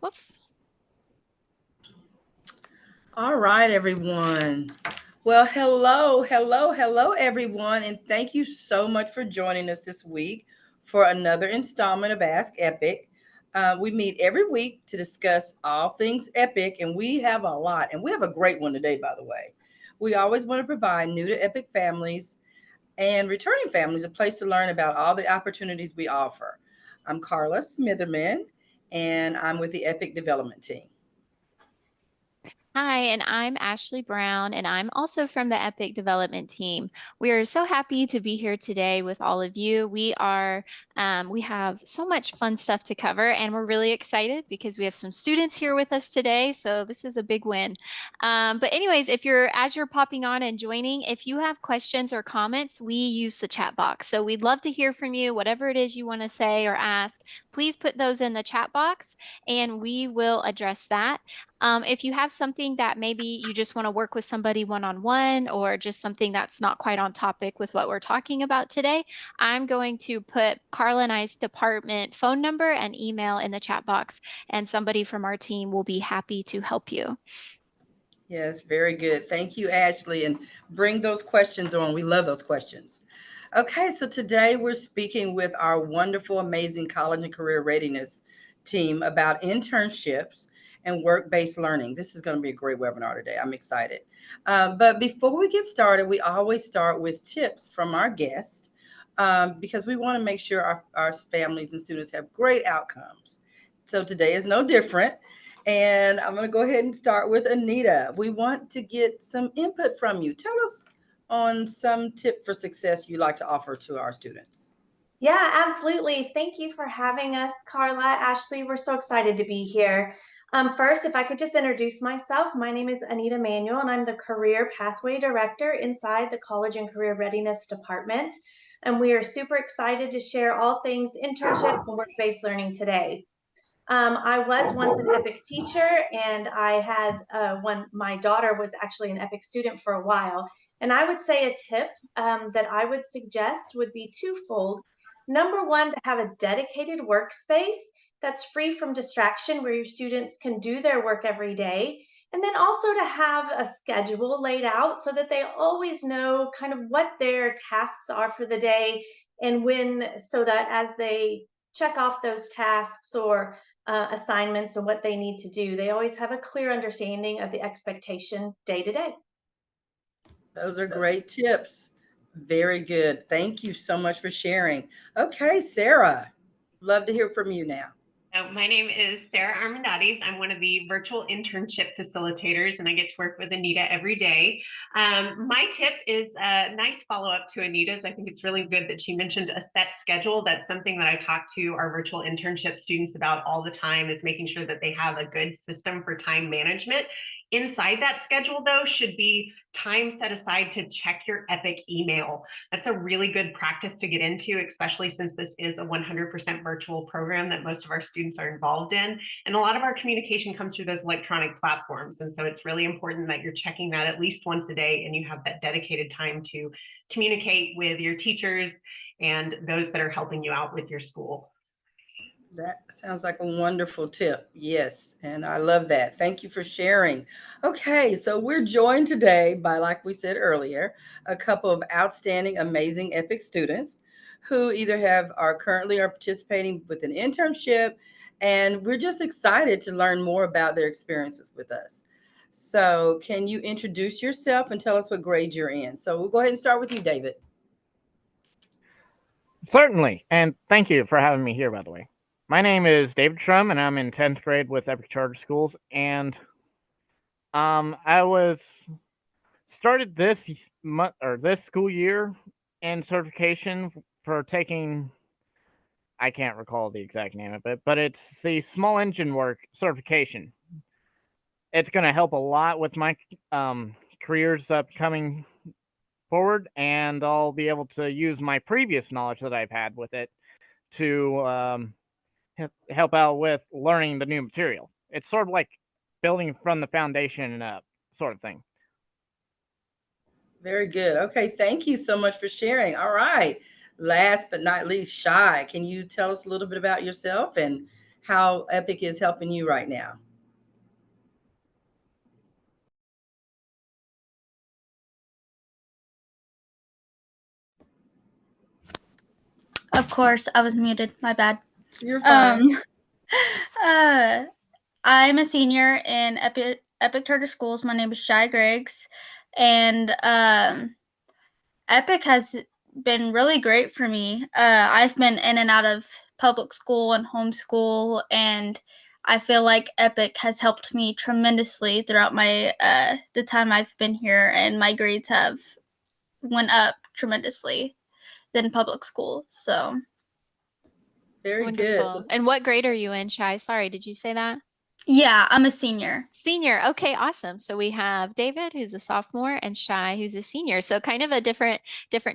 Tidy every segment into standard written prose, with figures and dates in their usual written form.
Whoops. All right, everyone. Well, hello, everyone. And thank you so much for joining us this week for another installment of Ask Epic. We meet every week to discuss all things Epic, and we have a lot. And we have a great one today, by the way. We always want to provide new to Epic families and returning families a place to learn about all the opportunities we offer. I'm Carla Smitherman, and I'm with the Epic Development Team. Hi, and I'm Ashley Brown, and I'm also from the Epic Development Team. We are so happy to be here today with all of you. We have so much fun stuff to cover, and we're really excited because we have some students here with us today. So this is a big win. But anyways, as you're popping on and joining, if you have questions or comments, we use the chat box. So we'd love to hear from you. Whatever it is you want to say or ask, please put those in the chat box, and we will address that. If you have something that maybe you just want to work with somebody one-on-one or just something that's not quite on topic with what we're talking about today, I'm going to put Carla and I's department phone number and email in the chat box, and somebody from our team will be happy to help you. Yes, very good. Thank you, Ashley. And bring those questions on. We love those questions. Okay, so today we're speaking with our wonderful, amazing college and career readiness team about internships and work based learning. This is going to be a great webinar today. I'm excited. But before we get started, we always start with tips from our guest because we want to make sure our families and students have great outcomes. So today is no different. And I'm going to go ahead and start with Anita. We want to get some input from you. Tell us on some tip for success you'd like to offer to our students. Yeah, absolutely. Thank you for having us, Carla, Ashley. We're so excited to be here. First, if I could just introduce myself, my name is Anita Manuel, and I'm the Career Pathway Director inside the College and Career Readiness Department. And we are super excited to share all things internship and work-based learning today. I was once an EPIC teacher, and I had when my daughter was actually an EPIC student for a while. And I would say a tip that I would suggest would be twofold. Number one, to have a dedicated workspace that's free from distraction where your students can do their work every day. And then also to have a schedule laid out so that they always know kind of what their tasks are for the day and when, so that as they check off those tasks or assignments and what they need to do, they always have a clear understanding of the expectation day to day. Those are great tips. Very good. Thank you so much for sharing. Okay, Sarah, love to hear from you now. My name is Sarah Armendariz. I'm one of the virtual internship facilitators, and I get to work with Anita every day. My tip is a nice follow-up to Anita's. I think it's really good that she mentioned a set schedule. That's something that I talk to our virtual internship students about all the time, is making sure that they have a good system for time management. Inside that schedule, though, should be time set aside to check your Epic email. That's a really good practice to get into, especially since this is a 100% virtual program that most of our students are involved in. And a lot of our communication comes through those electronic platforms. And so it's really important that you're checking that at least once a day, and you have that dedicated time to communicate with your teachers and those that are helping you out with your school. That sounds like a wonderful tip. Yes, and I love that. Thank you for sharing. Okay, so we're joined today by, like we said earlier, a couple of outstanding, amazing EPIC students who either have are currently are participating with an internship, and we're just excited to learn more about their experiences with us. So, can you introduce yourself and tell us what grade you're in? So, we'll go ahead and start with you, David. Certainly, and thank you for having me here, by the way. My name is David Shrum, and I'm in 10th grade with Epic Charter Schools, and I was started this school year in certification for taking, I can't recall the exact name of it, but it's the small engine work certification. It's going to help a lot with my careers upcoming forward, and I'll be able to use my previous knowledge that I've had with it to help out with learning the new material. It's sort of like building from the foundation up, sort of thing. Very good. Okay, thank you so much for sharing. All right. Last but not least, Shy. Can you tell us a little bit about yourself and how Epic is helping you right now. Of course, I was muted. My bad. You're fine. Uh, I'm a senior in Epic Charter Schools. My name is Shy Griggs, and Epic has been really great for me. I've been in and out of public school and homeschool, and I feel like Epic has helped me tremendously throughout my the time I've been here, and my grades have went up tremendously than public school. So Very good. So Wonderful. And what grade are you in, Shai? Sorry, did you say that? yeah, I'm a senior. Senior. Okay, awesome. So we have David, who's a sophomore, and Shai, who's a senior. So kind of a different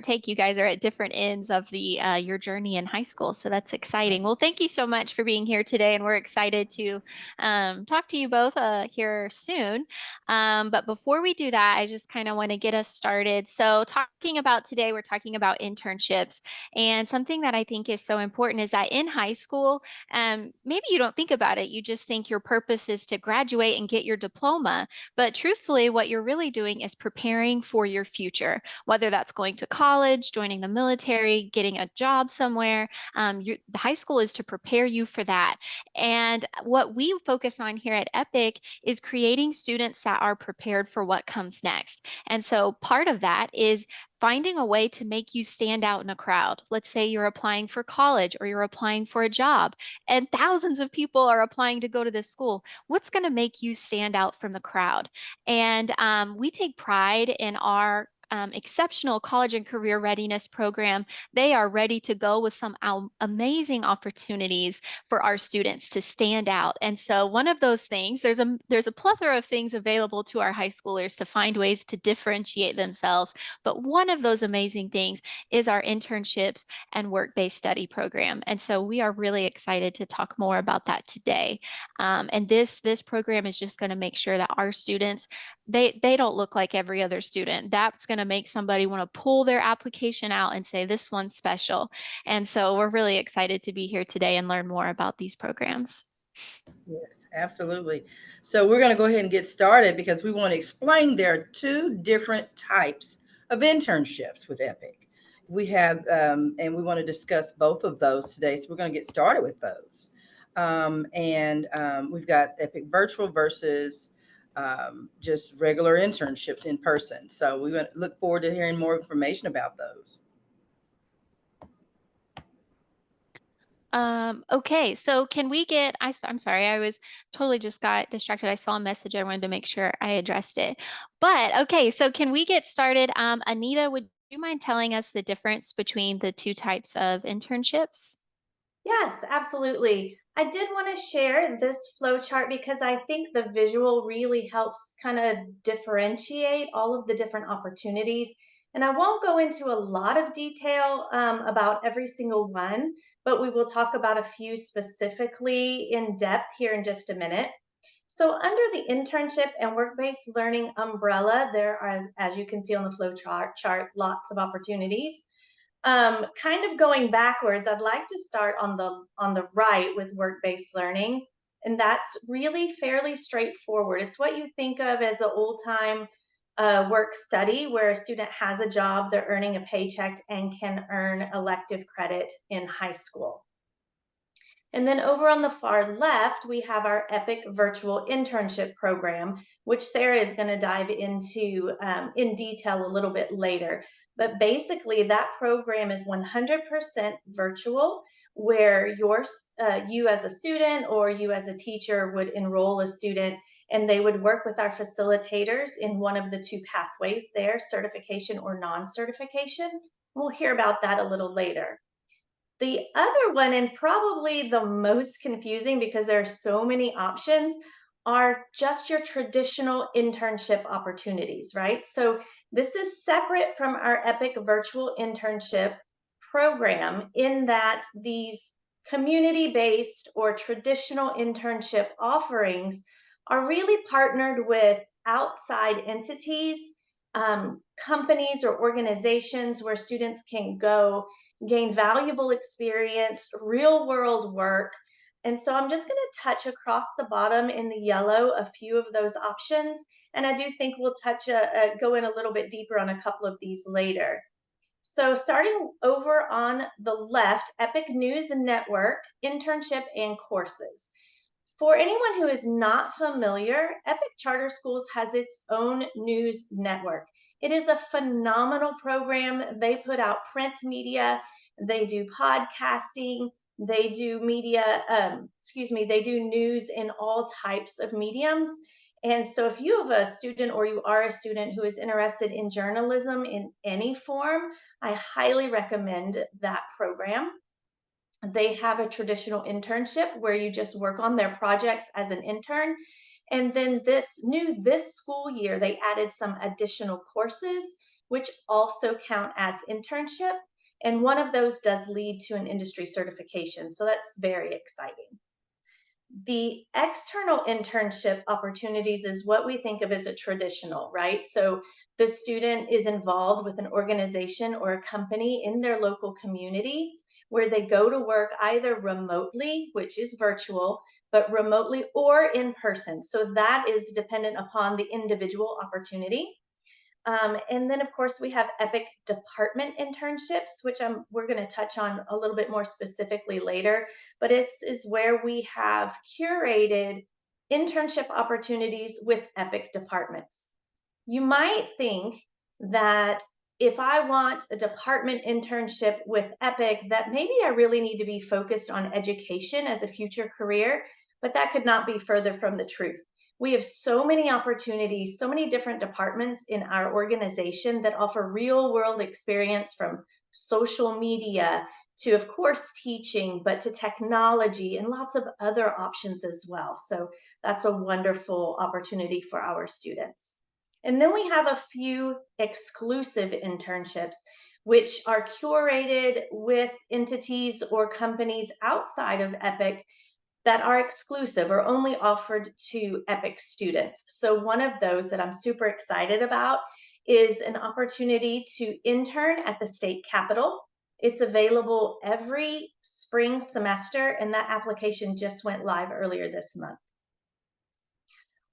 take. You guys are at different ends of the your journey in high school. So that's exciting. Well, thank you so much for being here today, and we're excited to talk to you both here soon. But before we do that, I just kind of want to get us started. So talking about today, we're talking about internships, and something that I think is so important is that in high school maybe you don't think about it. You just think your purpose is to graduate and get your diploma. But truthfully, what you're really doing is preparing for your future, whether that's going to college, joining the military, getting a job somewhere. The high school is to prepare you for that. And what we focus on here at Epic is creating students that are prepared for what comes next. And so part of that is finding a way to make you stand out in a crowd. Let's say you're applying for college or you're applying for a job, and thousands of people are applying to go to this school. What's going to make you stand out from the crowd? And we take pride in our exceptional college and career readiness program. They are ready to go with some amazing opportunities for our students to stand out. And so one of those things, there's a plethora of things available to our high schoolers to find ways to differentiate themselves. But one of those amazing things is our internships and work-based study program. And so we are really excited to talk more about that today. And this program is just going to make sure that our students, they don't look like every other student. That's going to make somebody want to pull their application out and say, this one's special. And so we're really excited to be here today and learn more about these programs. Yes, absolutely. So we're going to go ahead and get started because we want to explain there are two different types of internships with Epic. We have, and we want to discuss both of those today. So we're going to get started with those. We've got Epic Virtual versus just regular internships in person. So we look forward to hearing more information about those. Okay, so can we get, I'm sorry, I was totally just got distracted. I saw a message. I wanted to make sure I addressed it. But okay, so can we get started? Anita, would you mind telling us the difference between the two types of internships? Yes, absolutely. I did want to share this flow chart because I think the visual really helps kind of differentiate all of the different opportunities. And I won't go into a lot of detail about every single one, but we will talk about a few specifically in depth here in just a minute. So under the internship and work-based learning umbrella, there are, as you can see on the flow chart, lots of opportunities. Kind of going backwards, I'd like to start on the right with work-based learning, and that's really fairly straightforward. It's what you think of as an old-time work study, where a student has a job, they're earning a paycheck, and can earn elective credit in high school. And then over on the far left, we have our EPIC virtual internship program, which Sarah is going to dive into in detail a little bit later. But basically, that program is 100% virtual, where you as a student or you as a teacher would enroll a student, and they would work with our facilitators in one of the two pathways there, certification or non-certification. We'll hear about that a little later. The other one, and probably the most confusing because there are so many options, are just your traditional internship opportunities, right? So this is separate from our EPIC virtual internship program in that these community-based or traditional internship offerings are really partnered with outside entities, companies or organizations where students can go gain valuable experience, real world work, And so I'm just going to touch across the bottom in the yellow a few of those options. And I do think we'll go in a little bit deeper on a couple of these later. So starting over on the left, Epic News and Network, internship and courses. For anyone who is not familiar, Epic Charter Schools has its own news network. It is a phenomenal program. They put out print media, they do podcasting, they do they do news in all types of mediums. And so if you have a student or you are a student who is interested in journalism in any form, I highly recommend that program. They have a traditional internship where you just work on their projects as an intern. And then this school year, they added some additional courses, which also count as internship. And one of those does lead to an industry certification. So that's very exciting. The external internship opportunities is what we think of as a traditional, right? So the student is involved with an organization or a company in their local community where they go to work either remotely, which is virtual, but remotely or in person. So that is dependent upon the individual opportunity. And then, of course, we have EPIC department internships, which we're going to touch on a little bit more specifically later. But is where we have curated internship opportunities with EPIC departments. You might think that if I want a department internship with EPIC, that maybe I really need to be focused on education as a future career, but that could not be further from the truth. We have so many opportunities, so many different departments in our organization that offer real world experience, from social media to, of course, teaching, but to technology and lots of other options as well. So that's a wonderful opportunity for our students. And then we have a few exclusive internships, which are curated with entities or companies outside of EPIC that are exclusive or only offered to EPIC students. So one of those that I'm super excited about is an opportunity to intern at the state capitol. It's available every spring semester, and that application just went live earlier this month.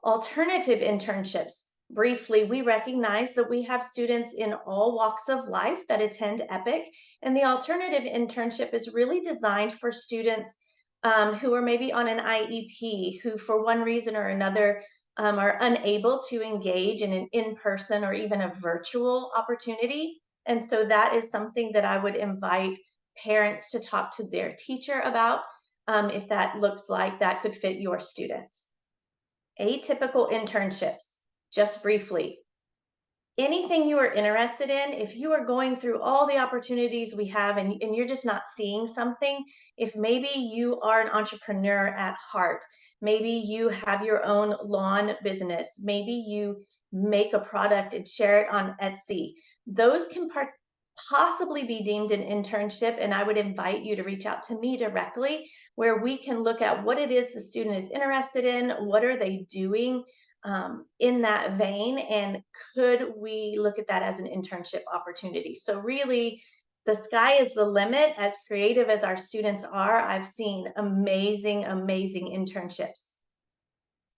Alternative internships. Briefly, we recognize that we have students in all walks of life that attend EPIC, and the alternative internship is really designed for students who are maybe on an IEP, who for one reason or another are unable to engage in an in-person or even a virtual opportunity. And so that is something that I would invite parents to talk to their teacher about, if that looks like that could fit your student. Atypical internships, just briefly. Anything you are interested in, if you are going through all the opportunities we have and you're just not seeing something, if maybe you are an entrepreneur at heart, maybe you have your own lawn business, maybe you make a product and share it on Etsy, those can possibly be deemed an internship. And I would invite you to reach out to me directly, where we can look at what it is the student is interested in, what are they doing in that vein, and could we look at that as an internship opportunity. So really, the sky is the limit. As creative as our students are, I've seen amazing, amazing internships.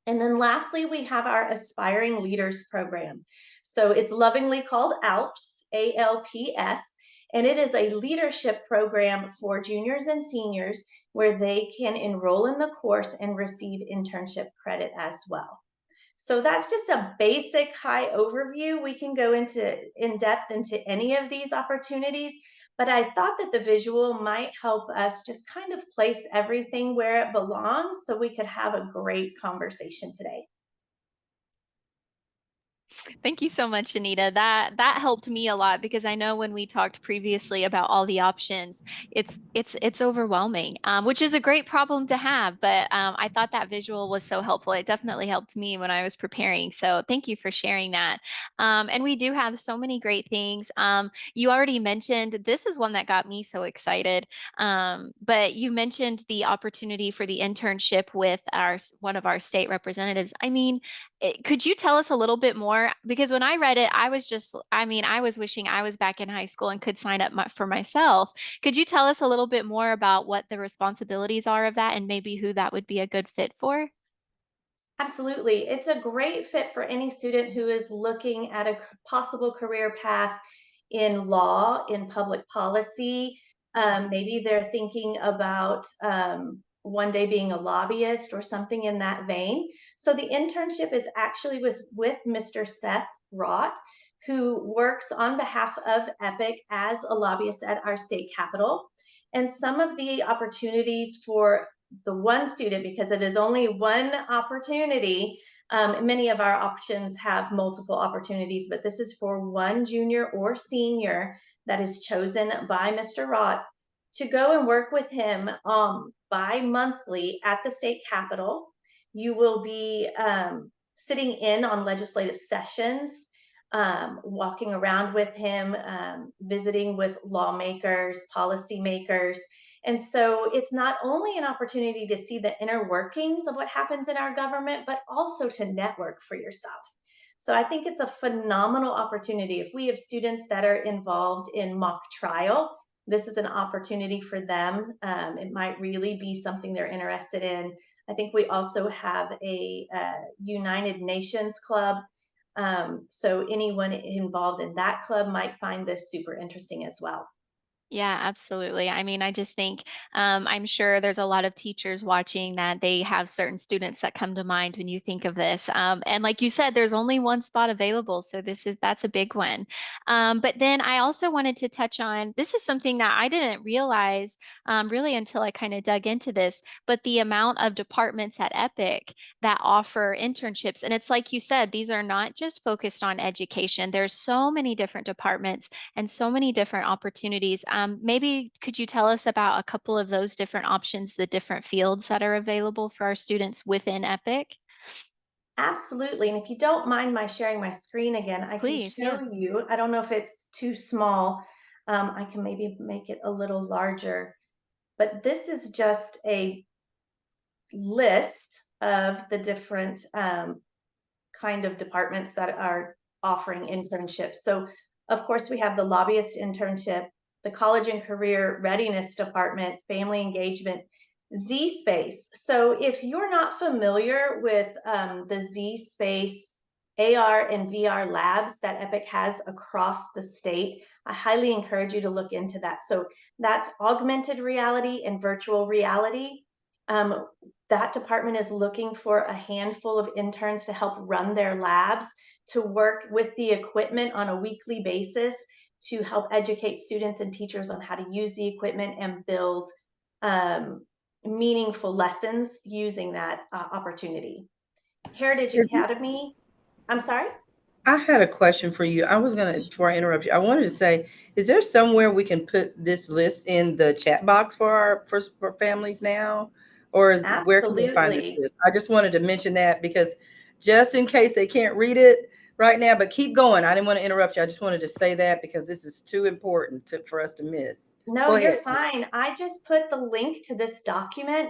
And then lastly, we have our Aspiring Leaders program. So it's lovingly called ALPS, ALPS, and it is a leadership program for juniors and seniors where they can enroll in the course and receive internship credit as well. So that's just a basic high overview. We can go in depth into any of these opportunities, but I thought that the visual might help us just kind of place everything where it belongs so we could have a great conversation today. Thank you so much, Anita. That helped me a lot, because I know when we talked previously about all the options, it's overwhelming, which is a great problem to have. But I thought that visual was so helpful. It definitely helped me when I was preparing. So thank you for sharing that. And we do have so many great things. You already mentioned, this is one that got me so excited. But you mentioned the opportunity for the internship with one of our state representatives. I mean, Could you tell us a little bit more? Because when I read it, I was just, I mean, I was wishing I was back in high school and could sign up for myself. Could you tell us a little bit more about what the responsibilities are of that and maybe who that would be a good fit for? Absolutely. It's a great fit for any student who is looking at a possible career path in law, in public policy. Maybe they're thinking about one day being a lobbyist or something in that vein. So the internship is actually with Mr. Seth Rott, who works on behalf of EPIC as a lobbyist at our state capitol. And some of the opportunities for the one student, because it is only one opportunity. Many of our options have multiple opportunities, but this is for one junior or senior that is chosen by Mr. Rott to go and work with him bi-monthly at the state capitol. You will be sitting in on legislative sessions, walking around with him, visiting with lawmakers, policymakers, and so it's not only an opportunity to see the inner workings of what happens in our government, but also to network for yourself. So I think it's a phenomenal opportunity. If we have students that are involved in mock trial, this is an opportunity for them. It might really be something they're interested in. I think we also have a United Nations club. So anyone involved in that club might find this super interesting as well. Yeah, absolutely. I mean, I just think I'm sure there's a lot of teachers watching that they have certain students that come to mind when you think of this. And like you said, there's only one spot available, so that's a big one. But then I also wanted to touch on this is something that I didn't realize really until I kind of dug into this, but the amount of departments at Epic that offer internships, and it's like you said, these are not just focused on education. There's so many different departments and so many different opportunities. Maybe could you tell us about a couple of those different options, the different fields that are available for our students within EPIC? Absolutely. And if you don't mind my sharing my screen again, I can Please, yeah. show you. I don't know if it's too small. I can maybe make it a little larger, but this is just a list of the different kind of departments that are offering internships. So, of course, we have the lobbyist internship, the college and career readiness department, family engagement, Z Space. So, if you're not familiar with the Z Space AR and VR labs that Epic has across the state, I highly encourage you to look into that. So, that's augmented reality and virtual reality. Um, that department is looking for a handful of interns to help run their labs, to work with the equipment on a weekly basis, to help educate students and teachers on how to use the equipment and build meaningful lessons using that opportunity. Heritage Is Academy, I'm sorry? I had a question for you. I was gonna, before I interrupt you, I wanted to say, is there somewhere we can put this list in the chat box for for families now? Or where can they find this Absolutely. list? I just wanted to mention that because just in case they can't read it right now, but keep going. I didn't want to interrupt you. I just wanted to say that because this is too important for us to miss. No, Go you're ahead. fine. I just put the link to this document,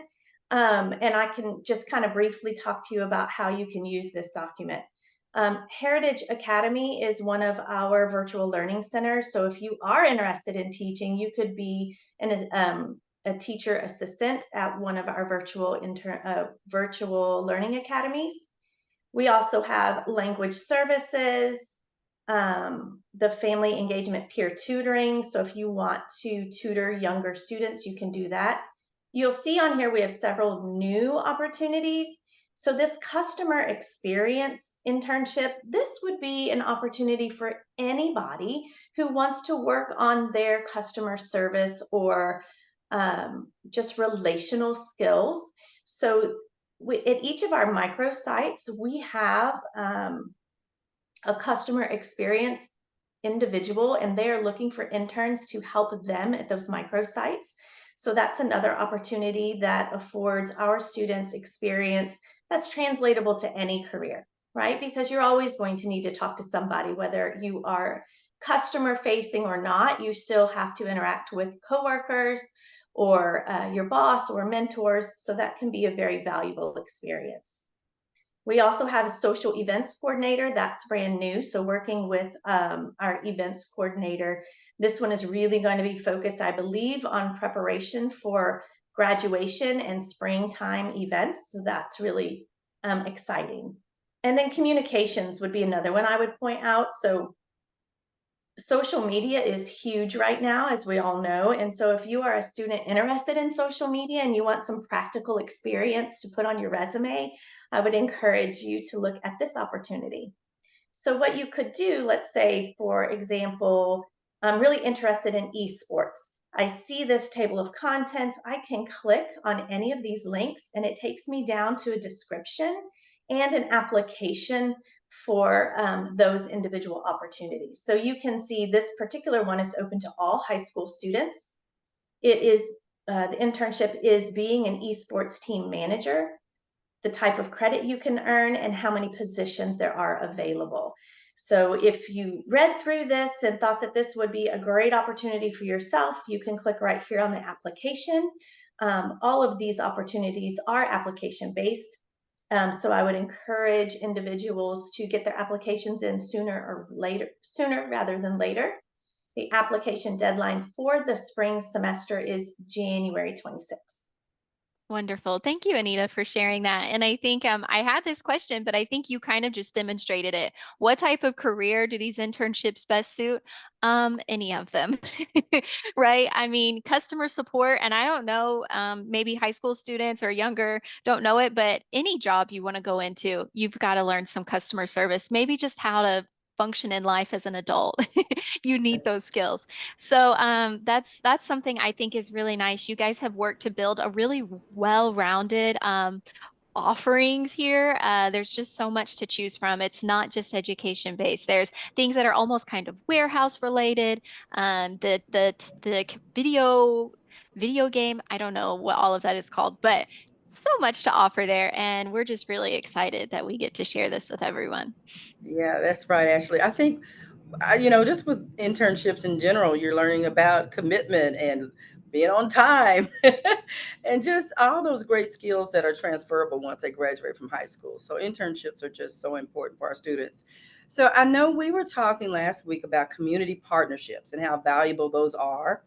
and I can just kind of briefly talk to you about how you can use this document. Heritage Academy is one of our virtual learning centers. So if you are interested in teaching, you could be a teacher assistant at one of our virtual learning academies. We also have language services, the family engagement peer tutoring. So if you want to tutor younger students, you can do that. You'll see on here we have several new opportunities. So this customer experience internship, this would be an opportunity for anybody who wants to work on their customer service or just relational skills. So at each of our micro sites, we have a customer experience individual, and they are looking for interns to help them at those micro sites. So that's another opportunity that affords our students experience that's translatable to any career, right? Because you're always going to need to talk to somebody, whether you are customer facing or not, you still have to interact with coworkers or your boss or mentors. So that can be a very valuable experience. We also have a social events coordinator that's brand new. So working with our events coordinator, this one is really going to be focused, I believe, on preparation for graduation and springtime events. So that's really exciting. And then communications would be another one I would point out. So social media is huge right now, as we all know. And so if you are a student interested in social media and you want some practical experience to put on your resume, I would encourage you to look at this opportunity. So what you could do, let's say, for example, I'm really interested in esports. I see this table of contents. I can click on any of these links and it takes me down to a description and an application for those individual opportunities. So you can see this particular one is open to all high school students. It is, the internship is being an esports team manager, the type of credit you can earn, and how many positions there are available. So if you read through this and thought that this would be a great opportunity for yourself, you can click right here on the application. All of these opportunities are application based. So I would encourage individuals to get their applications in sooner rather than later. The application deadline for the spring semester is January 26th. Wonderful. Thank you, Anita, for sharing that. And I think I had this question, but I think you kind of just demonstrated it. What type of career do these internships best suit? Any of them, right? I mean, customer support, and I don't know, maybe high school students or younger don't know it, but any job you want to go into, you've got to learn some customer service, maybe just how to function in life as an adult. You need Yes. those skills. So that's something I think is really nice. You guys have worked to build a really well-rounded offerings here. There's just so much to choose from. It's not just education based. There's things that are almost kind of warehouse related. The video game. I don't know what all of that is called, but so much to offer there, and we're just really excited that we get to share this with everyone. Yeah, that's right, Ashley. I think just with internships in general, you're learning about commitment and being on time and just all those great skills that are transferable once they graduate from high school. So internships are just so important for our students. So I know we were talking last week about community partnerships and how valuable those are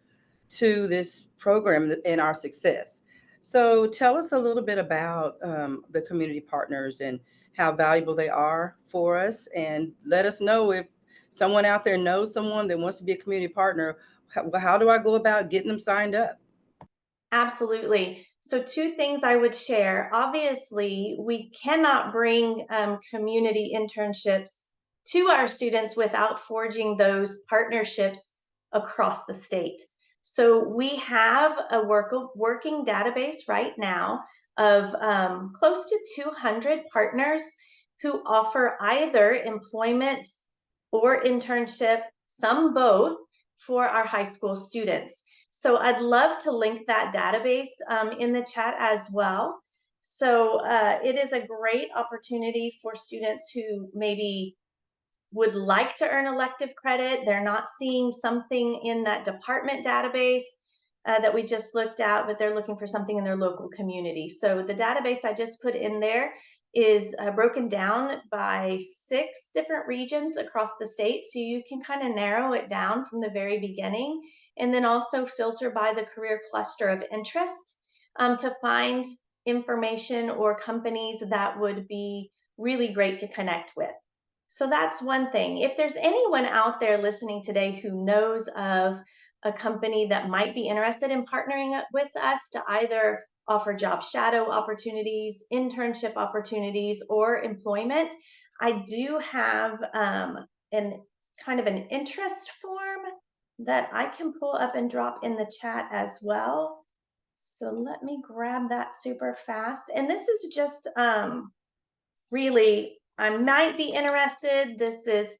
to this program and our success. So tell us a little bit about the community partners and how valuable they are for us, and let us know if someone out there knows someone that wants to be a community partner. How do I go about getting them signed up? Absolutely. So, two things I would share. Obviously, we cannot bring community internships to our students without forging those partnerships across the state. So, we have a working database right now of close to 200 partners who offer either employment or internship, some both, for our high school students. So I'd love to link that database in the chat as well. So it is a great opportunity for students who maybe would like to earn elective credit. They're not seeing something in that department database that we just looked at, but they're looking for something in their local community. So the database I just put in there is broken down by 6 different regions across the state. So you can kind of narrow it down from the very beginning and then also filter by the career cluster of interest to find information or companies that would be really great to connect with. So that's one thing. If there's anyone out there listening today who knows of a company that might be interested in partnering with us to either offer job shadow opportunities, internship opportunities, or employment, I do have an kind of an interest form that I can pull up and drop in the chat as well. So let me grab that super fast. And this is just really, I might be interested. This is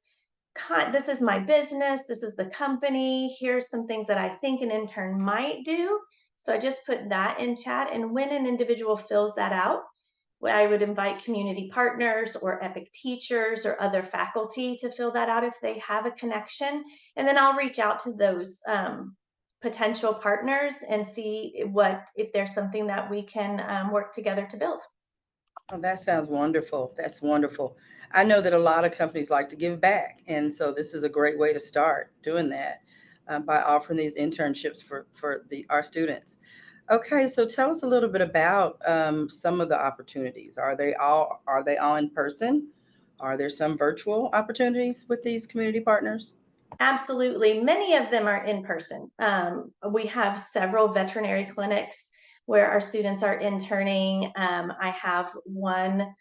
my business. This is the company. Here's some things that I think an intern might do. So I just put that in chat. And when an individual fills that out, I would invite community partners or EPIC teachers or other faculty to fill that out if they have a connection. And then I'll reach out to those potential partners and see if there's something that we can work together to build. Oh, that sounds wonderful. That's wonderful. I know that a lot of companies like to give back, and so this is a great way to start doing that by offering these internships for the our students. Okay, so tell us a little bit about some of the opportunities. Are they all in person? Are there some virtual opportunities with these community partners? Absolutely. Many of them are in person. We have several veterinary clinics where our students are interning. I have one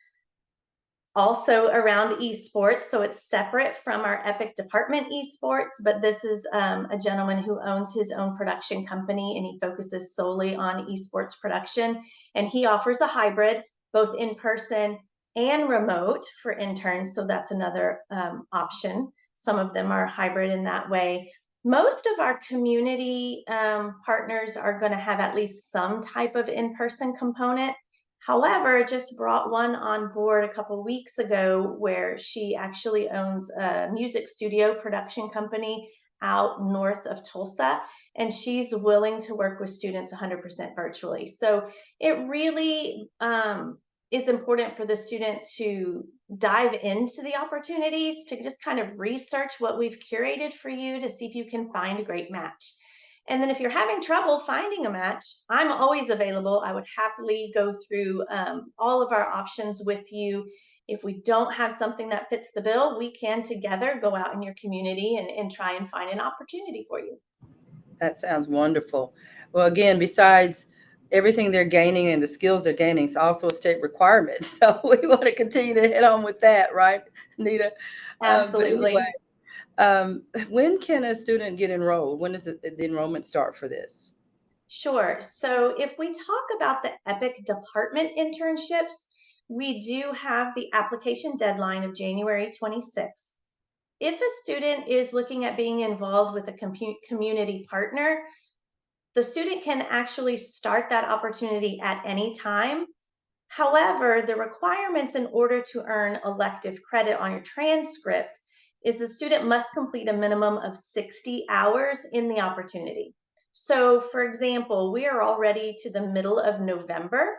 also around esports. So it's separate from our Epic department esports, but this is a gentleman who owns his own production company and he focuses solely on esports production. And he offers a hybrid, both in person and remote for interns. So that's another option. Some of them are hybrid in that way. Most of our community partners are going to have at least some type of in-person component. However, just brought one on board a couple weeks ago where she actually owns a music studio production company out north of Tulsa, and she's willing to work with students 100% virtually. So it really is important for the student to dive into the opportunities, to just kind of research what we've curated for you to see if you can find a great match. And then if you're having trouble finding a match, I'm always available. I would happily go through all of our options with you. If we don't have something that fits the bill, we can together go out in your community and try and find an opportunity for you. That sounds wonderful. Well, again, besides everything they're gaining and the skills they're gaining, it's also a state requirement. So we want to continue to hit on with that, right, Nita? But Absolutely. anyway, when can a student get enrolled? When does the enrollment start for this? Sure. So if we talk about the EPIC department internships, we do have the application deadline of January 26th. If a student is looking at being involved with a community partner, the student can actually start that opportunity at any time. However, the requirements in order to earn elective credit on your transcript is the student must complete a minimum of 60 hours in the opportunity. So for example, we are already to the middle of November.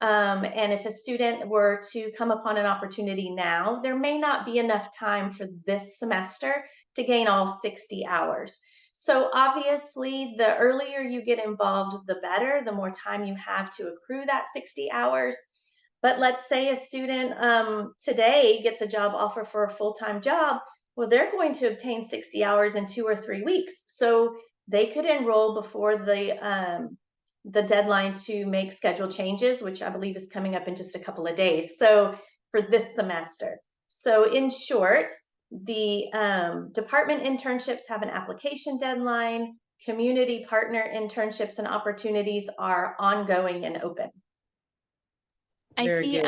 And if a student were to come upon an opportunity now, there may not be enough time for this semester to gain all 60 hours. So obviously, the earlier you get involved, the better, the more time you have to accrue that 60 hours. But let's say a student today gets a job offer for a full-time job. Well, they're going to obtain 60 hours in 2 or 3 weeks. So they could enroll before the deadline to make schedule changes, which I believe is coming up in just a couple of days. So for this semester. So in short, the department internships have an application deadline. Community partner internships and opportunities are ongoing and open. I Very see good.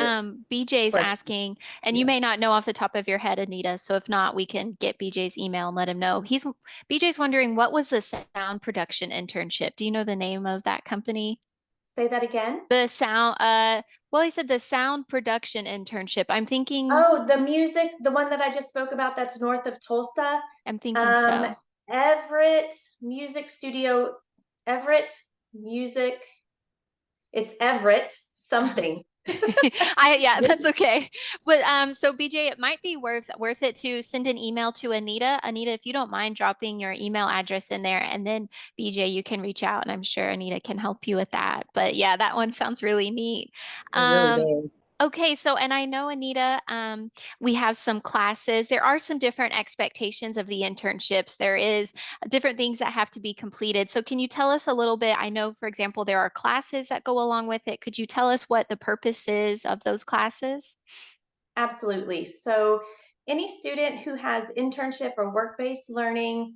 BJ's Question. asking, and you Yeah. may not know off the top of your head, Anita. So if not, we can get BJ's email and let him know. BJ's wondering what was the sound production internship? Do you know the name of that company? Say that again. The sound well, he said the sound production internship. Oh, the music, the one that I just spoke about that's north of Tulsa. I'm thinking Um, so. Everett Music Studio, Everett Music, it's Everett something. Yeah, that's okay. But so BJ, it might be worth it to send an email to Anita. Anita, if you don't mind dropping your email address in there, and then BJ, you can reach out, and I'm sure Anita can help you with that. But yeah, that one sounds really neat. It really Um, does. Okay, so and I know Anita, we have some classes. There are some different expectations of the internships. There is different things that have to be completed. So can you tell us a little bit? I know, for example, there are classes that go along with it. Could you tell us what the purpose is of those classes? Absolutely. So any student who has internship or work-based learning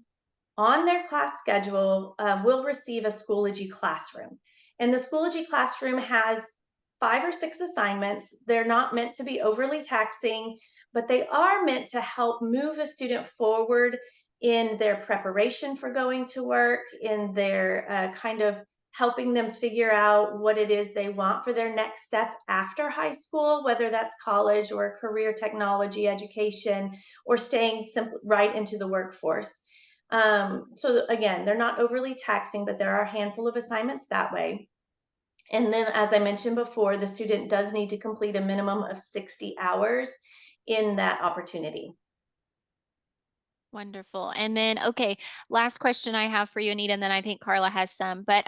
on their class schedule will receive a Schoology classroom. And the Schoology classroom has 5 or 6 assignments. They're not meant to be overly taxing, but they are meant to help move a student forward in their preparation for going to work, in their kind of helping them figure out what it is they want for their next step after high school, whether that's college or career technology education or staying right into the workforce. So again, they're not overly taxing, but there are a handful of assignments that way. And then, as I mentioned before, the student does need to complete a minimum of 60 hours in that opportunity. Wonderful. And then, okay, last question I have for you, Anita, and then I think Carla has some. But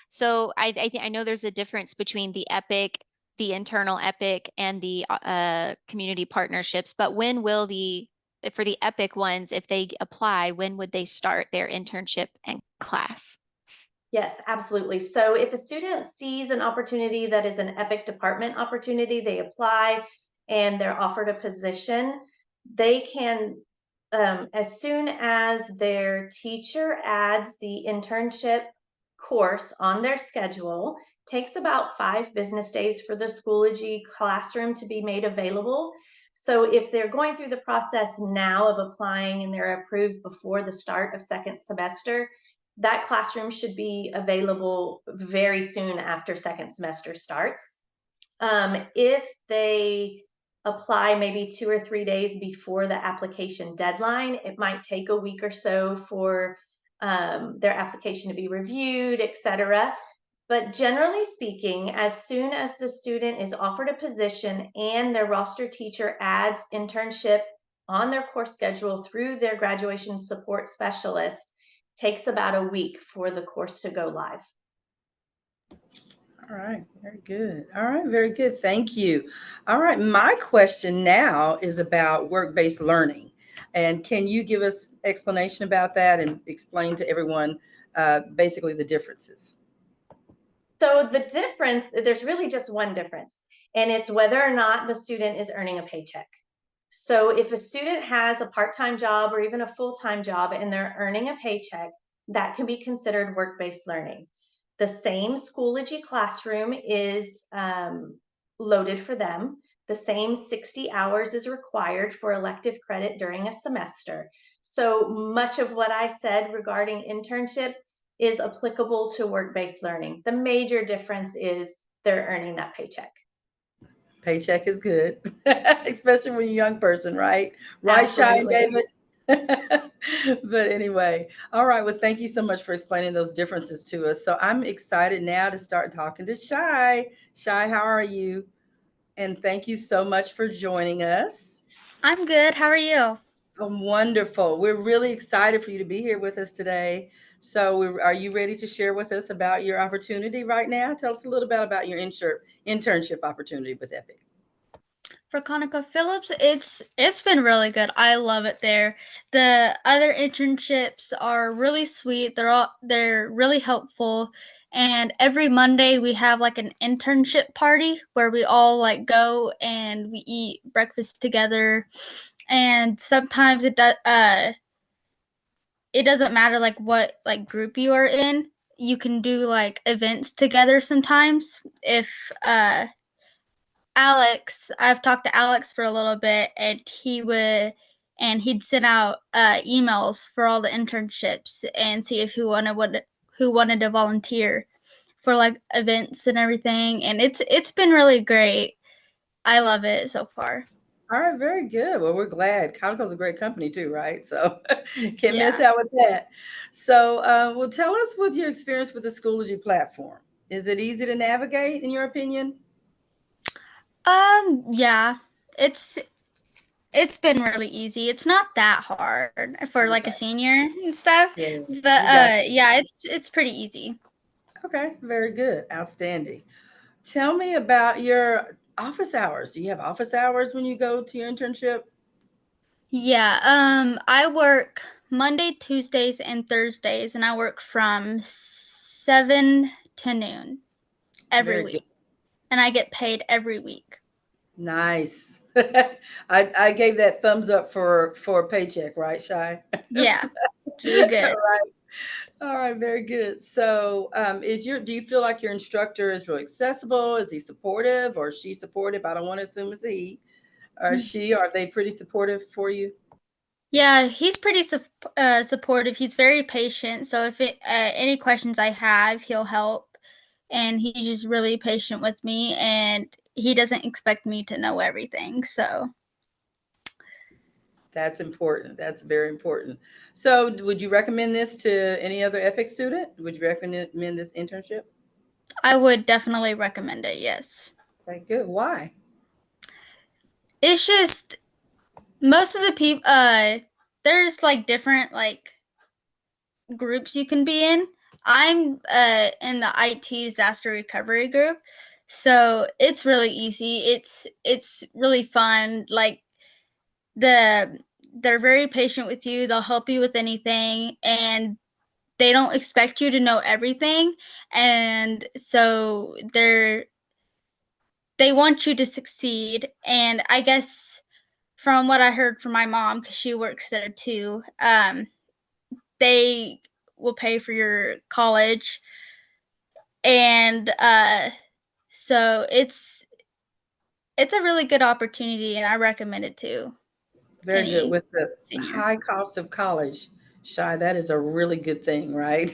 so I know there's a difference between the EPIC, the internal EPIC, and the community partnerships. But when will for the EPIC ones, if they apply, when would they start their internship and class? Yes, absolutely. So if a student sees an opportunity that is an EPIC department opportunity, they apply and they're offered a position, they can, as soon as their teacher adds the internship course on their schedule, takes about 5 business days for the Schoology classroom to be made available. So if they're going through the process now of applying and they're approved before the start of second semester, that classroom should be available very soon after second semester starts. If they apply maybe 2 or 3 days before the application deadline, it might take a week or so for their application to be reviewed, etc. But generally speaking, as soon as the student is offered a position and their roster teacher adds internship on their course schedule through their graduation support specialist, takes about a week for the course to go live. All right, very good. All right, very good. Thank you. All right, my question now is about work-based learning. And can you give us explanation about that and explain to everyone basically the differences? So the difference, there's really just one difference, and it's whether or not the student is earning a paycheck. So if a student has a part-time job or even a full-time job and they're earning a paycheck, that can be considered work-based learning. The same Schoology classroom is loaded for them. The same 60 hours is required for elective credit during a semester. So much of what I said regarding internship is applicable to work-based learning. The major difference is they're earning that paycheck. Paycheck is good, especially when you're a young person, right? Right, Shy and Absolutely. David? But anyway, all right. Well, thank you so much for explaining those differences to us. So I'm excited now to start talking to Shy. Shy, how are you? And thank you so much for joining us. I'm good. How are you? Wonderful. We're really excited for you to be here with us today. So, are you ready to share with us about your opportunity right now? Tell us a little bit about your internship opportunity with Epic. For ConocoPhillips, it's been really good. I love it there. The other internships are really sweet. They're really helpful. And every Monday we have like an internship party where we all like go and we eat breakfast together. And sometimes it doesn't matter like what like group you are in. You can do like events together sometimes if I've talked to Alex for a little bit, and he'd send out emails for all the internships and see if who wanted to volunteer for like events and everything. And it's been really great. I love it so far. All right, very good. Well, we're glad. Conoco's a great company too, right? So can't miss Yeah. out with that. So, well, tell us what's your experience with the Schoology platform. Is it easy to navigate, in your opinion? Yeah. It's it's been really easy. It's not that hard for like a Okay. senior and stuff. Yeah, But you got yeah, it's pretty easy. Okay, very good. Outstanding. Tell me about your office hours. Do you have office hours when you go to your internship? Yeah, I work Monday, Tuesdays, and Thursdays, and I work from 7 to noon every Very good. week, and I get paid every week. Nice. I gave that thumbs up for a paycheck, right, Shy? Yeah, it's really All good. right. All right, very good. So, do you feel like your instructor is really accessible? Is he supportive or is she supportive? I don't want to assume it's a he or she. Are they pretty supportive for you? Yeah, he's pretty supportive. He's very patient, so if any questions I have, he'll help, and he's just really patient with me, and he doesn't expect me to know everything. So That's important. That's very important. So, would you recommend this to any other EPIC student? Would you recommend this internship? I would definitely recommend it. Yes. Very good. Why? It's just most of the people there's like different like groups you can be in. I'm in the IT disaster recovery group. So it's really easy. It's really fun. Like the they're very patient with you. They'll help you with anything and they don't expect you to know everything. And so they want you to succeed. And I guess from what I heard from my mom, because she works there too, they will pay for your college, and so it's a really good opportunity, and I recommend it to Very good. any With the senior. high cost of college, Shy, that is a really good thing, right?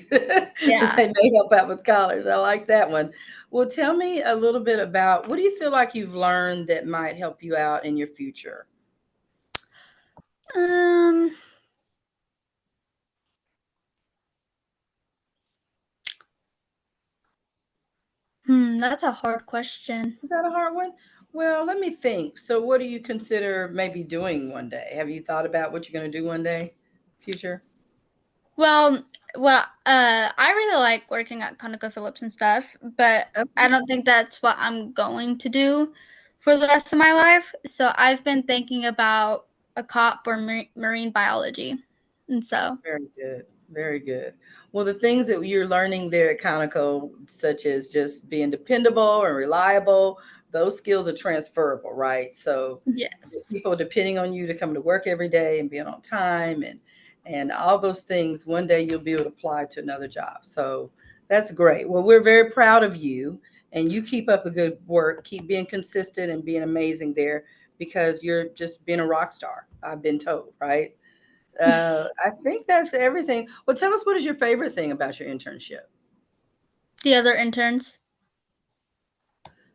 Yeah. They may help out with college. I like that one. Well, tell me a little bit about what do you feel like you've learned that might help you out in your future? Um. That's a hard question. Is that a hard one? Well, let me think. So, what do you consider maybe doing one day? Have you thought about what you're going to do one day, future? Well, I really like working at ConocoPhillips and stuff, but I Okay, don't think that's what I'm going to do for the rest of my life. So I've been thinking about a COP or marine biology, and so very good. Very good. Well, the things that you're learning there at Conoco, such as just being dependable and reliable, those skills are transferable, right? So, the yes. people depending on you to come to work every day and being on time and all those things, one day you'll be able to apply to another job. So that's great. Well, we're very proud of you, and you keep up the good work. Keep being consistent and being amazing there because you're just being a rock star. I've been told, right? I think that's everything. Well, tell us what is your favorite thing about your internship? The other interns,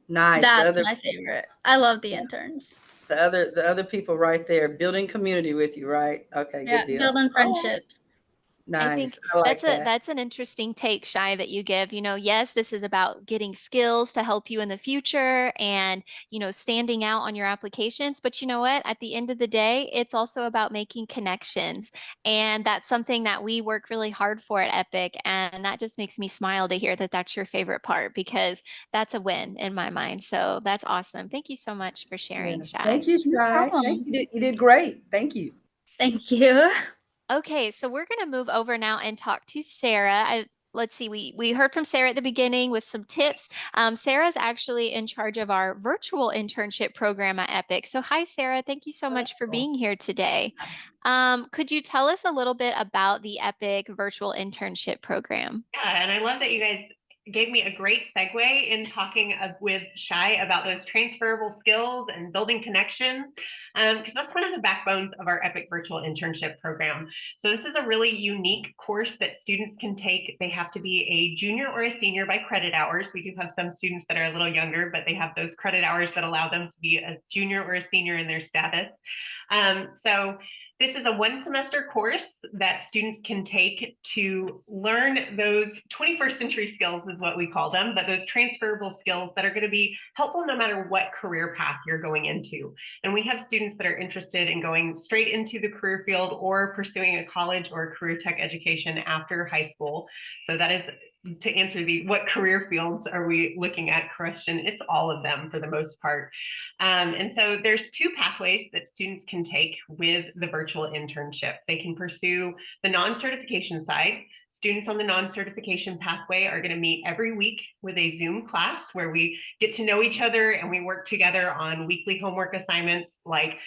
Nice. that's my favorite. I love the interns. The other people right there building community with you, right? Okay, good Yeah, deal. building All right. friendships. I Nice. think I like that. that's an interesting take, Shy, that you give. Yes, this is about getting skills to help you in the future and, standing out on your applications. But you know what? At the end of the day, it's also about making connections. And that's something that we work really hard for at Epic. And that just makes me smile to hear that that's your favorite part because that's a win in my mind. So that's awesome. Thank you so much for Yeah. sharing, Shy. Thank you, No Shy. Thank problem. you. You did great. Thank you. Thank you. Okay, so we're going to move over now and talk to Sarah. Let's see, we heard from Sarah at the beginning with some tips. Sarah's actually in charge of our virtual internship program at Epic. So, hi, Sarah. Thank you so much for Oh, being here today. Could you tell us a little bit about the Epic virtual internship program? Yeah, and I love that you guys gave me a great segue in talking with Shy about those transferable skills and building connections, because that's one of the backbones of our Epic Virtual Internship Program. So this is a really unique course that students can take. They have to be a junior or a senior by credit hours. We do have some students that are a little younger, but they have those credit hours that allow them to be a junior or a senior in their status. So this is a one semester course that students can take to learn those 21st century skills is what we call them, but those transferable skills that are going to be helpful no matter what career path you're going into. And we have students that are interested in going straight into the career field or pursuing a college or career tech education after high school. So that is to answer the what career fields are we looking at question. It's all of them for the most part. And so there's two pathways that students can take with the virtual internship. They can pursue the non-certification side. Students on the non-certification pathway are going to meet every week with a Zoom class where we get to know each other and we work together on weekly homework assignments like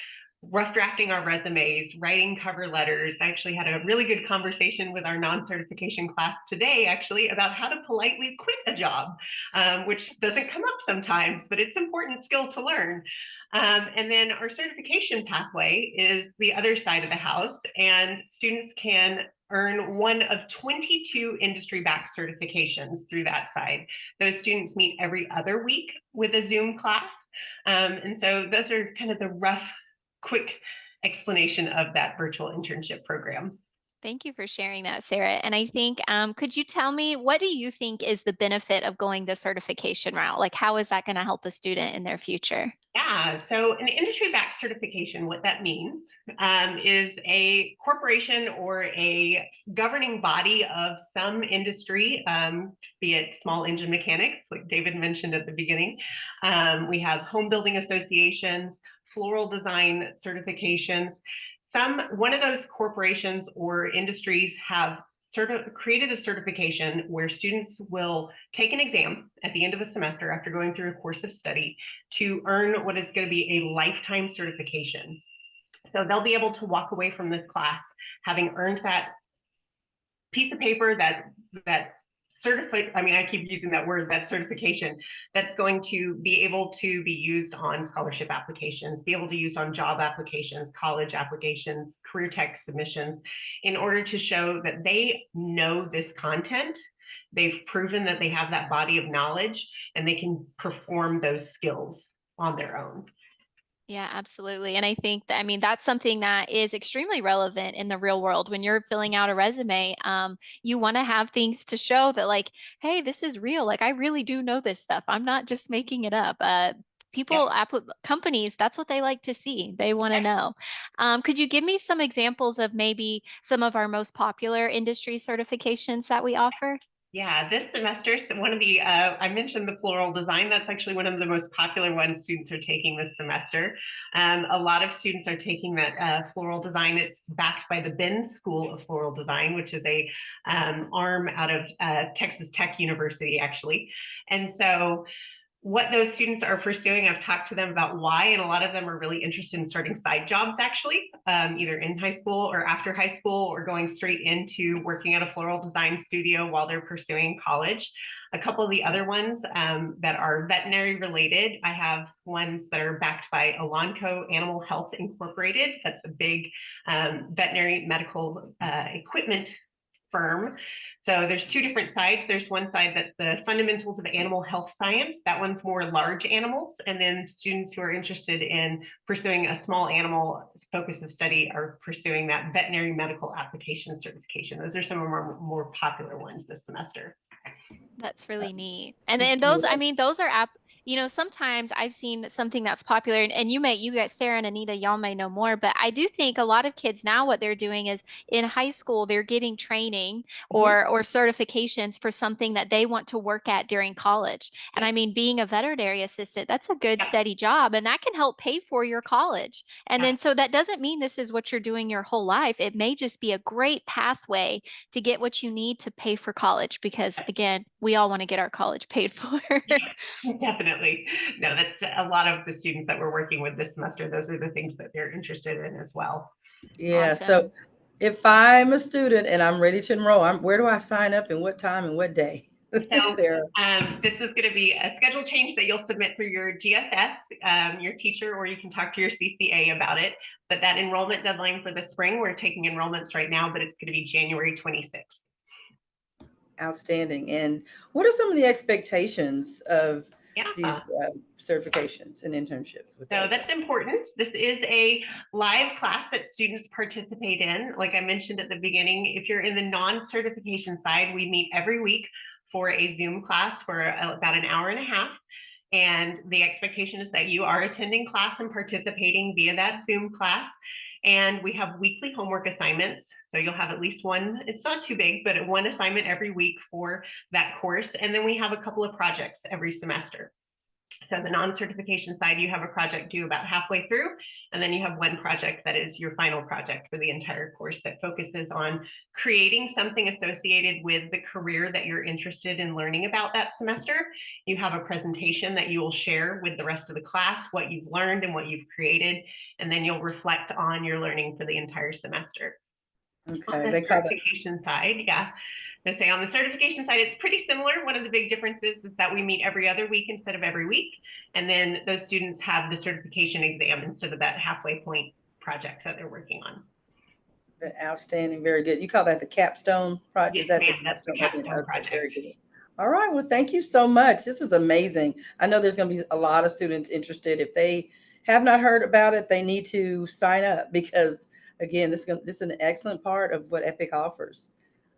rough drafting our resumes, writing cover letters. I actually had a really good conversation with our non-certification class today, actually, about how to politely quit a job, which doesn't come up sometimes, but it's an important skill to learn. And then our certification pathway is the other side of the house, and students can earn one of 22 industry-backed certifications through that side. Those students meet every other week with a Zoom class. And so those are kind of the rough quick explanation of that virtual internship program. Thank you for sharing that, Sarah. And I think, could you tell me, what do you think is the benefit of going the certification route? Like, how is that going to help a student in their future? Yeah, so an industry-backed certification, what that means is a corporation or a governing body of some industry, be it small engine mechanics, like David mentioned at the beginning. We have home building associations, floral design certifications. One of those corporations or industries have created a certification where students will take an exam at the end of a semester after going through a course of study to earn what is going to be a lifetime certification. So they'll be able to walk away from this class having earned that piece of paper, that certificate. I mean, I keep using that word, that certification, that's going to be able to be used on scholarship applications, be able to use on job applications, college applications, career tech submissions, in order to show that they know this content. They've proven that they have that body of knowledge and they can perform those skills on their own. Yeah, absolutely. And I think that, I mean, that's something that is extremely relevant in the real world. When you're filling out a resume, you want to have things to show that, like, hey, this is real. Like, I really do know this stuff. I'm not just making it up. Yep. Companies, that's what they like to see. They want to know. Could you give me some examples of maybe some of our most popular industry certifications that we offer? Yeah, this semester, so one of the, I mentioned the floral design. That's actually one of the most popular ones students are taking this semester. A lot of students are taking that floral design. It's backed by the Ben School of Floral Design, which is a arm out of Texas Tech University, actually. And so what those students are pursuing, I've talked to them about why, and a lot of them are really interested in starting side jobs, actually, either in high school or after high school, or going straight into working at a floral design studio while they're pursuing college. A couple of the other ones that are veterinary related, I have ones that are backed by Elanco Animal Health Incorporated. That's a big veterinary medical equipment firm. So there's two different sides. There's one side that's the fundamentals of animal health science. That one's more large animals. And then students who are interested in pursuing a small animal focus of study are pursuing that veterinary medical application certification. Those are some of our more popular ones this semester. That's really neat. And then those, I mean, those are sometimes I've seen something that's popular and you guys, Sarah and Anita, y'all may know more, but I do think a lot of kids now, what they're doing is in high school, they're getting training or certifications for something that they want to work at during college. And I mean, being a veterinary assistant, that's a good Yeah. steady job and that can help pay for your college. And Yeah. then so that doesn't mean this is what you're doing your whole life. It may just be a great pathway to get what you need to pay for college because again, we all want to get our college paid for. Definitely. No, that's a lot of the students that we're working with this semester. Those are the things that they're interested in as well. Yeah. Awesome. So if I'm a student and I'm ready to enroll, where do I sign up and what time and what day? So Sarah. this is going to be a schedule change that you'll submit through your GSS, your teacher, or you can talk to your CCA about it. But that enrollment deadline for the spring, we're taking enrollments right now, but it's going to be January 26th. Outstanding. And what are some of the expectations of Yeah. these certifications and internships with So those? that's important. This is a live class that students participate in. Like I mentioned at the beginning, if you're in the non-certification side, we meet every week for a Zoom class for about an hour and a half. And the expectation is that you are attending class and participating via that Zoom class. And we have weekly homework assignments. So you'll have at least one, it's not too big, but one assignment every week for that course. And then we have a couple of projects every semester. So the non-certification side, you have a project due about halfway through, and then you have one project that is your final project for the entire course that focuses on creating something associated with the career that you're interested in learning about that semester. You have a presentation that you will share with the rest of the class, what you've learned and what you've created, and then you'll reflect on your learning for the entire semester. Okay, On they the call that. certification side, yeah. I say on the certification side, it's pretty similar. One of the big differences is that we meet every other week instead of every week. And then those students have the certification exam instead of that halfway point project that they're working on. Outstanding. Very good. You call that the capstone project? Yes, Is that ma'am, the that's the capstone? capstone Okay, very project. good. All right. Well, thank you so much. This was amazing. I know there's going to be a lot of students interested. If they have not heard about it, they need to sign up because, again, this is an excellent part of what Epic offers.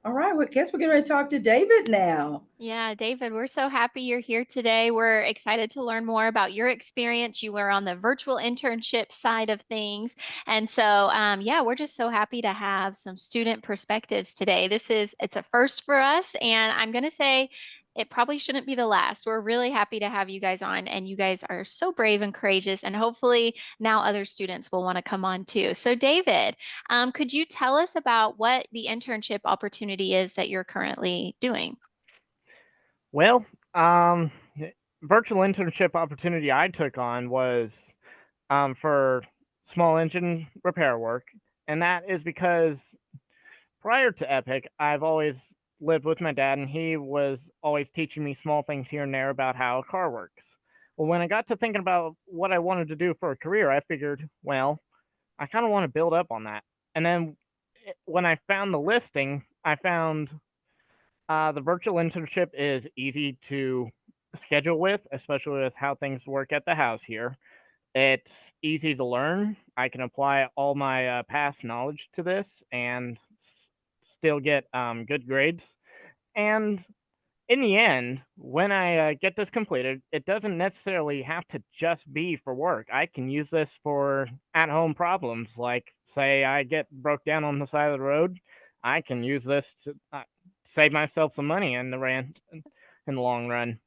All right, well, guess we're going to talk to David now. Yeah, David, we're so happy you're here today. We're excited to learn more about your experience. You were on the virtual internship side of things. And so, yeah, we're just so happy to have some student perspectives today. It's a first for us. And I'm going to say it probably shouldn't be the last. We're really happy to have you guys on. And you guys are so brave and courageous. And hopefully now other students will want to come on too. So, David, could you tell us about what the internship opportunity is that you're currently doing? Well, um, virtual internship opportunity I took on was for small engine repair work, and that is because prior to Epic, I've always lived with my dad, and he was always teaching me small things here and there about how a car works. Well, when I got to thinking about what I wanted to do for a career, I figured, well, I kind of want to build up on that. And then when I found the listing, I found the virtual internship is easy to schedule with, especially with how things work at the house here. It's easy to learn. I can apply all my past knowledge to this and still get good grades. And in the end, when I get this completed, it doesn't necessarily have to just be for work. I can use this for at home problems. Like, say, I get broke down on the side of the road, I can use this to save myself some money in the long run.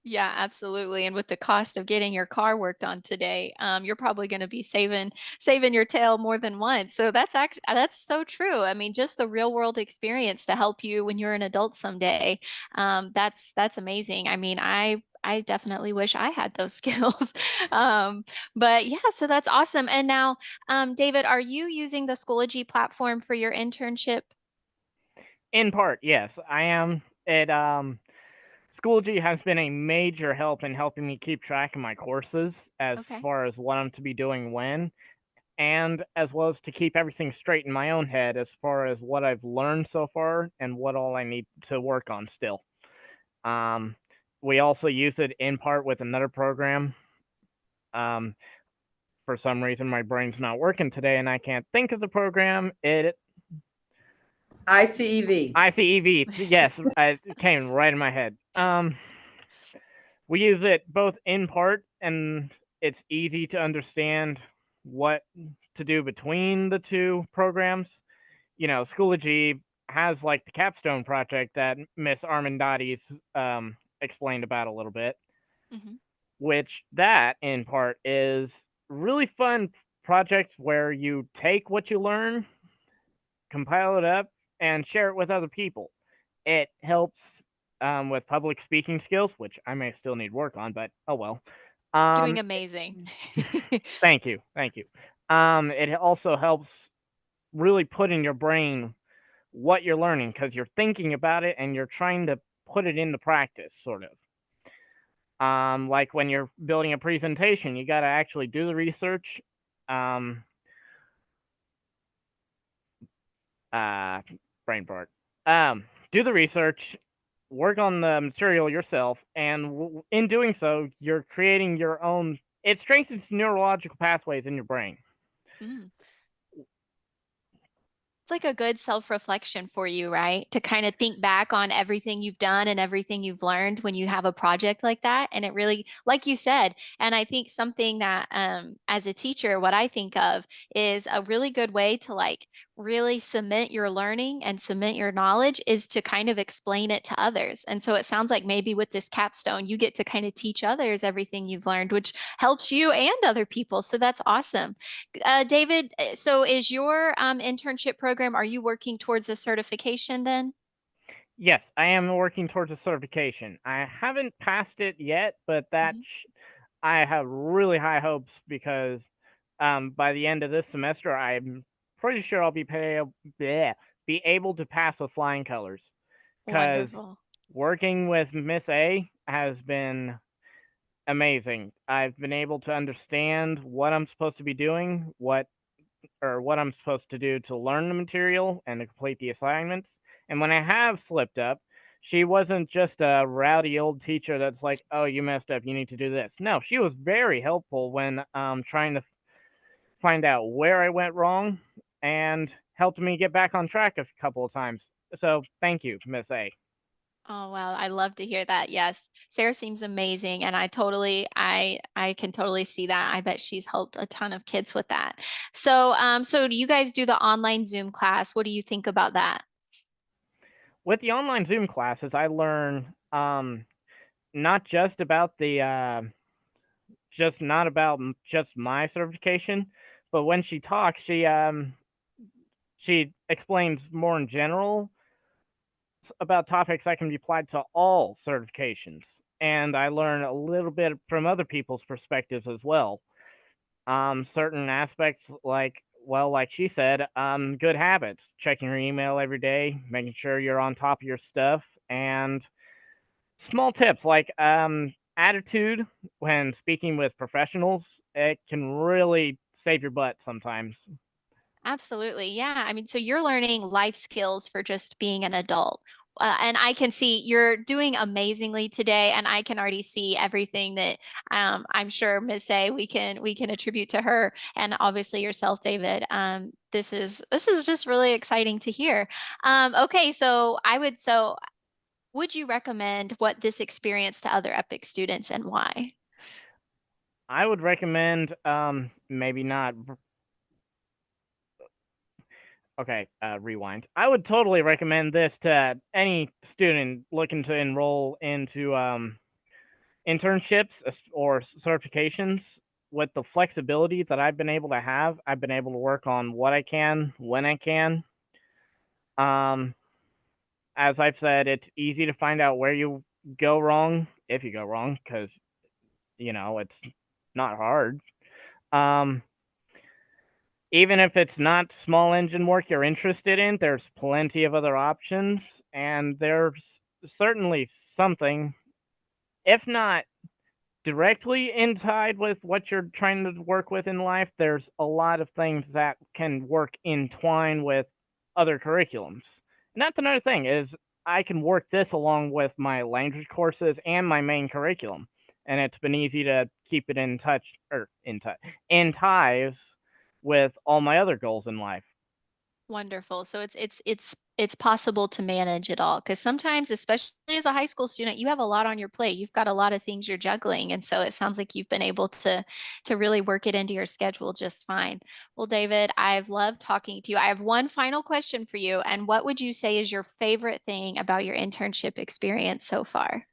Yeah, absolutely. And with the cost of getting your car worked on today, you're probably going to be saving your tail more than once. So that's so true. I mean, just the real world experience to help you when you're an adult someday. That's amazing. I mean, I definitely wish I had those skills. But yeah, so that's awesome. And now, David, are you using the Schoology platform for your internship? In part, yes, I am. Schoology has been a major help in helping me keep track of my courses as Okay. far as what I'm to be doing when, and as well as to keep everything straight in my own head as far as what I've learned so far and what all I need to work on still. Um, we also use it in part with another program. Um, for some reason, my brain's not working today, and I can't think of the program. ICEV. ICEV. Yes, it came right in my head. We use it both in part, and it's easy to understand what to do between the two programs. Schoology has like the capstone project that Miss Armendari's explained about a little bit, Mhm. which that in part is really fun project where you take what you learn, compile it up, and share it with other people. It helps with public speaking skills, which I may still need work on, but oh well. Doing Um, amazing. thank you, thank you. It also helps really put in your brain what you're learning because you're thinking about it and you're trying to put it into practice, sort of. Like when you're building a presentation, you got to actually do the research. Um, uh, brain fart. Do the research, work on the material yourself, and in doing so, you're creating your own. It strengthens neurological pathways in your brain. Mm. It's like a good self-reflection for you, right? To kind of think back on everything you've done and everything you've learned when you have a project like that. And it really, like you said, and I think something that as a teacher, what I think of is a really good way to like really cement your learning and cement your knowledge is to kind of explain it to others. And so it sounds like maybe with this capstone, you get to kind of teach others everything you've learned, which helps you and other people. So that's awesome. David, so is your internship program, are you working towards a certification then? Yes, I am working towards a certification. I haven't passed it yet, but Mhm. I have really high hopes because by the end of this semester, I'm pretty sure I'll be able to pass with flying colors. Because Wonderful. working with Miss A has been amazing. I've been able to understand what I'm supposed to be doing, what I'm supposed to do to learn the material and to complete the assignments. And when I have slipped up, she wasn't just a rowdy old teacher that's like, "Oh, you messed up. You need to do this." No, she was very helpful when trying to find out where I went wrong and helped me get back on track a couple of times. So thank you, Miss A. Oh, well, I love to hear that. Yes. Sarah seems amazing and I can totally see that. I bet she's helped a ton of kids with that. So do you guys do the online Zoom class? What do you think about that? With the online Zoom classes, I learn not just about the just not about just my certification, but when she talks, she explains more in general about topics that can be applied to all certifications, and I learn a little bit from other people's perspectives as well. Certain aspects like, well, like she said, good habits, checking your email every day, making sure you're on top of your stuff, and small tips like attitude when speaking with professionals. It can really save your butt sometimes. Absolutely. Yeah. I mean, so you're learning life skills for just being an adult. And I can see you're doing amazingly today, and I can already see everything that I'm sure Miss A we can attribute to her, and obviously yourself, David. This is just really exciting to hear. Okay, so would you recommend what this experience to other Epic students and why? I would recommend maybe not. Okay, rewind. I would totally recommend this to any student looking to enroll into internships or certifications. With the flexibility that I've been able to have, I've been able to work on what I can when I can. Um, as I've said, it's easy to find out where you go wrong if you go wrong, because it's not hard. Um, Even if it's not small engine work you're interested in, there's plenty of other options, and there's certainly something, if not directly in tied with what you're trying to work with in life, there's a lot of things that can work in twine with other curriculums. And that's another thing is I can work this along with my language courses and my main curriculum. And it's been easy to keep it in touch or in ties with all my other goals in life. Wonderful. So it's possible to manage it all because sometimes, especially as a high school student, you have a lot on your plate. You've got a lot of things you're juggling, and so it sounds like you've been able to really work it into your schedule just fine. Well, David, I've loved talking to you. I have one final question for you, and what would you say is your favorite thing about your internship experience so far?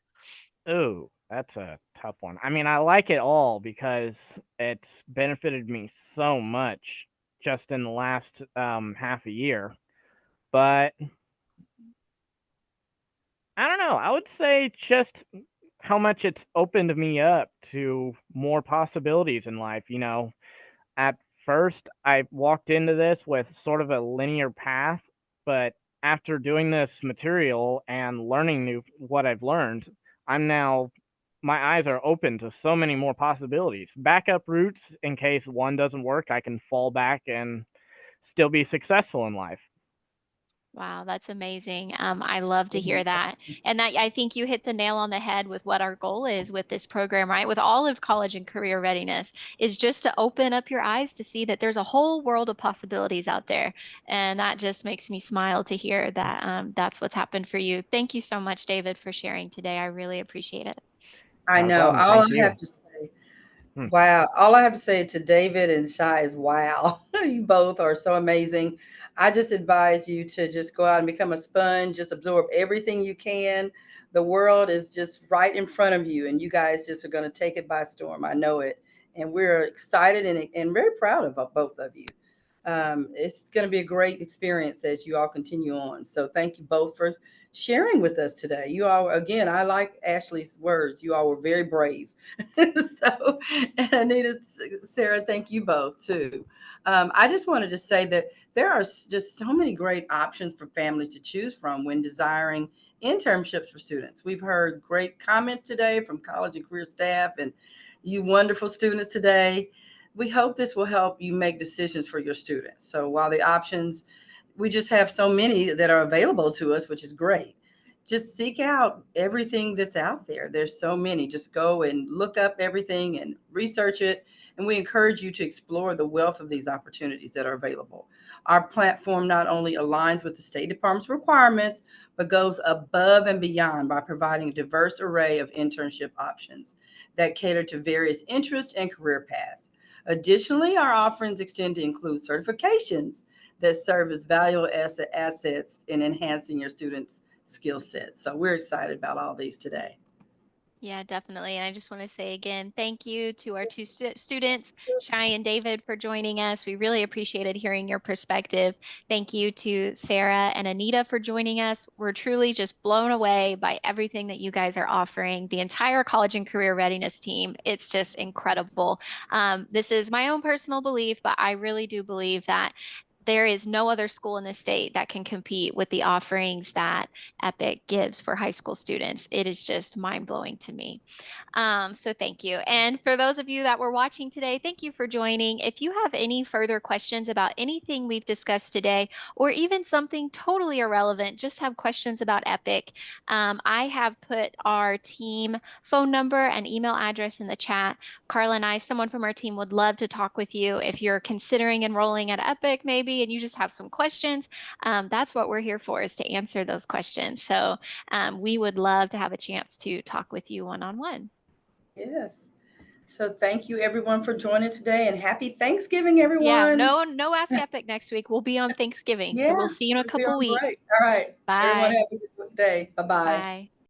Ooh, that's a tough one. I mean, I like it all because it's benefited me so much just in the last half a year. But I don't know. I would say just how much it's opened me up to more possibilities in life. At first, I walked into this with sort of a linear path, but after doing this material and learning what I've learned, I'm now my eyes are open to so many more possibilities. Backup routes in case one doesn't work, I can fall back and still be successful in life. Wow, that's amazing. I love to hear Mhm. that. And that I think you hit the nail on the head with what our goal is with this program, right? With all of college and career readiness, is just to open up your eyes to see that there's a whole world of possibilities out there. And that just makes me smile to hear that that's what's happened for you. Thank you so much, David, for sharing today. I really appreciate it. I Not a know. problem. All Thank I you. have to say, Hmm. wow. All I have to say to David and Shai is wow. You both are so amazing. I just advise you to just go out and become a sponge, just absorb everything you can. The world is just right in front of you, and you guys just are going to take it by storm. I know it. And we're excited and very proud of both of you. It's going to be a great experience as you all continue on. So thank you both for sharing with us today. You all, again, I like Ashley's words. You all were very brave. So, and Anita, Sarah, thank you both too. I just wanted to say that there are just so many great options for families to choose from when desiring internships for students. We've heard great comments today from college and career staff and you wonderful students today. We hope this will help you make decisions for your students. So while the options, we just have so many that are available to us, which is great. Just seek out everything that's out there. There's so many. Just go and look up everything and research it and we encourage you to explore the wealth of these opportunities that are available. Our platform not only aligns with the State Department's requirements, but goes above and beyond by providing a diverse array of internship options that cater to various interests and career paths. Additionally, our offerings extend to include certifications that serve as valuable assets in enhancing your students' skill sets. So we're excited about all these today. Yeah, definitely. And I just want to say again, thank you to our two students, Shai and David, for joining us. We really appreciated hearing your perspective. Thank you to Sarah and Anita for joining us. We're truly just blown away by everything that you guys are offering. The entire college and career readiness team, it's just incredible. This is my own personal belief, but I really do believe that there is no other school in the state that can compete with the offerings that Epic gives for high school students. It is just mind blowing to me. So thank you. And for those of you that were watching today, thank you for joining. If you have any further questions about anything we've discussed today, or even something totally irrelevant, just have questions about Epic, I have put our team phone number and email address in the chat. Carla and I, someone from our team would love to talk with you if you're considering enrolling at Epic maybe, and you just have some questions. That's what we're here for, is to answer those questions. So we would love to have a chance to talk with you one-on-one. Yes. So thank you everyone for joining today, and happy Thanksgiving, Yeah, everyone. no Ask Epic next week. We'll be on Thanksgiving. So Yeah, we'll see you in a we'll be couple on break. weeks. All right. Everyone Bye. have a good day. Bye-bye. Bye.